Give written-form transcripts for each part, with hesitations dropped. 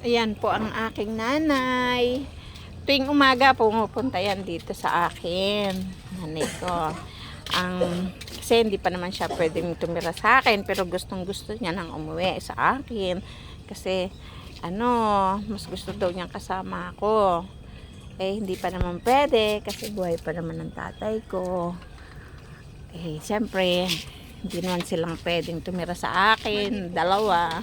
Ayan po ang aking nanay. Tuwing umaga pumupunta yan dito sa akin. Nanay ko. Kasi hindi pa naman siya pwedeng tumira sa akin, pero gustong gusto niya nang umuwi sa akin. Kasi mas gusto daw niyang kasama ako. Hindi pa naman pwede kasi buhay pa naman ng tatay ko. Siyempre, hindi naman silang pwedeng tumira sa akin, dalawa.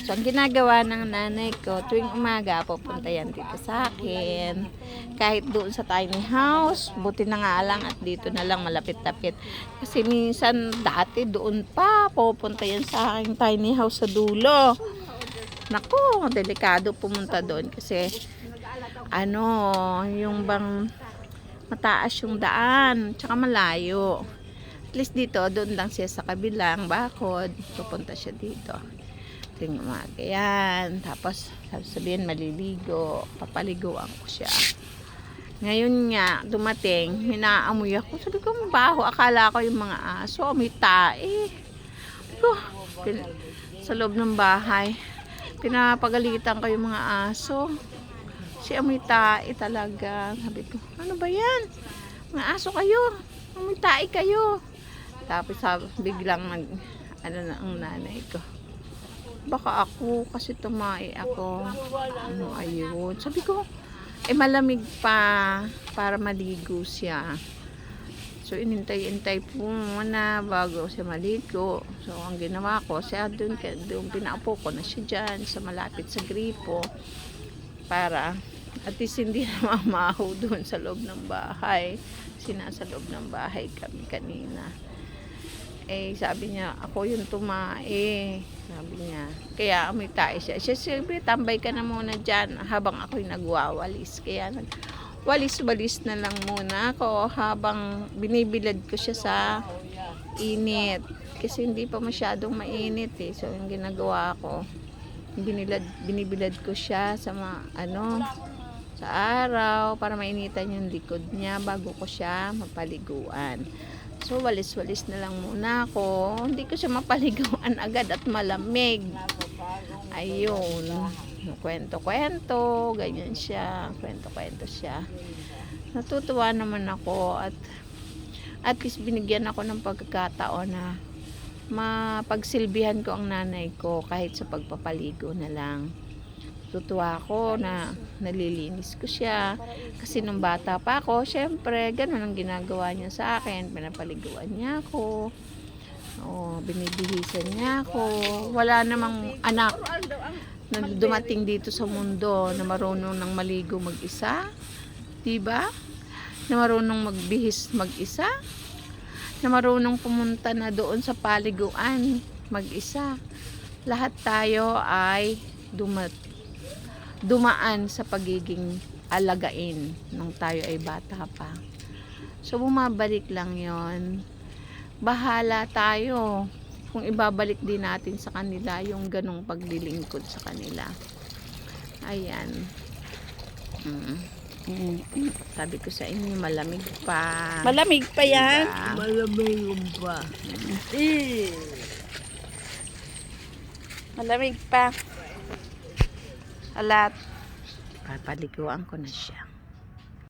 So, ang ginagawa ng nanay ko, tuwing umaga, pupunta yan dito sa akin. Kahit doon sa tiny house, buti na nga lang at dito na lang malapit-lapit. Kasi minsan, dati doon pa, pupunta yan sa aking tiny house sa dulo. Naku, delikado pumunta doon kasi, yung bang mataas yung daan, tsaka malayo. At least dito, doon lang siya sa kabilang bakod. Pupunta siya dito. Tingnan umaga yan. Tapos, sabihin maliligo. Papaliguan ko siya. Ngayon nga, dumating, minaamoy ako. Sabi ko, mabaho. Akala ko yung mga aso, may tae. Sa loob ng bahay, pinapagalitan ko yung mga aso. Si amoy tae talaga. Sabi ko, ano ba yan? Mga aso kayo. Amoy tae kayo. Tapos biglang ang nanay ko. Baka ako kasi tumae ako. Ayun. Sabi ko, malamig pa para maligo siya. So, inintay-intay po muna bago siya maligo. So, ang ginawa ko, siya doon pinaupo ko na siya dyan sa malapit sa gripo para at least hindi na mamaho doon sa loob ng bahay. Sinasa loob ng bahay kami kanina. Sabi niya, ako yung tumae. Sabi niya. Kaya amoy tae siya. Siyempre, tambay ka na muna dyan habang ako'y nagwawalis. Kaya walis-walis na lang muna ako habang binibilad ko siya sa init. Kasi hindi pa masyadong mainit So, yung ginagawa ko, binibilad ko siya sa sa araw para mainitan yung likod niya bago ko siya mapaliguan. So, walis-walis na lang muna ako. Hindi ko siya mapaliguan agad at malamig. Ayun. Kwento-kwento. Ganyan siya. Kwento-kwento siya. Natutuwa naman ako at least binigyan ako ng pagkakataon na mapagsilbihan ko ang nanay ko kahit sa pagpapaligo na lang. Tutuwa ako na nalilinis ko siya. Kasi nung bata pa ako, syempre, ganun ang ginagawa niya sa akin. Pinapaliguan niya ako. Binibihisan niya ako. Wala namang anak na dumating dito sa mundo na marunong nang maligo mag-isa. Diba? Na marunong magbihis mag-isa. Na marunong pumunta na doon sa paliguan mag-isa. Lahat tayo ay dumaan sa pagiging alagain nung tayo ay bata pa. So, bumabalik lang yon. Bahala tayo kung ibabalik din natin sa kanila yung ganong paglilingkod sa kanila. Ayan. Sabi ko sa inyo, malamig pa. Malamig pa yan? Diba? Malamig pa. Malamig pa. Alat. Papaliguan ko na siya.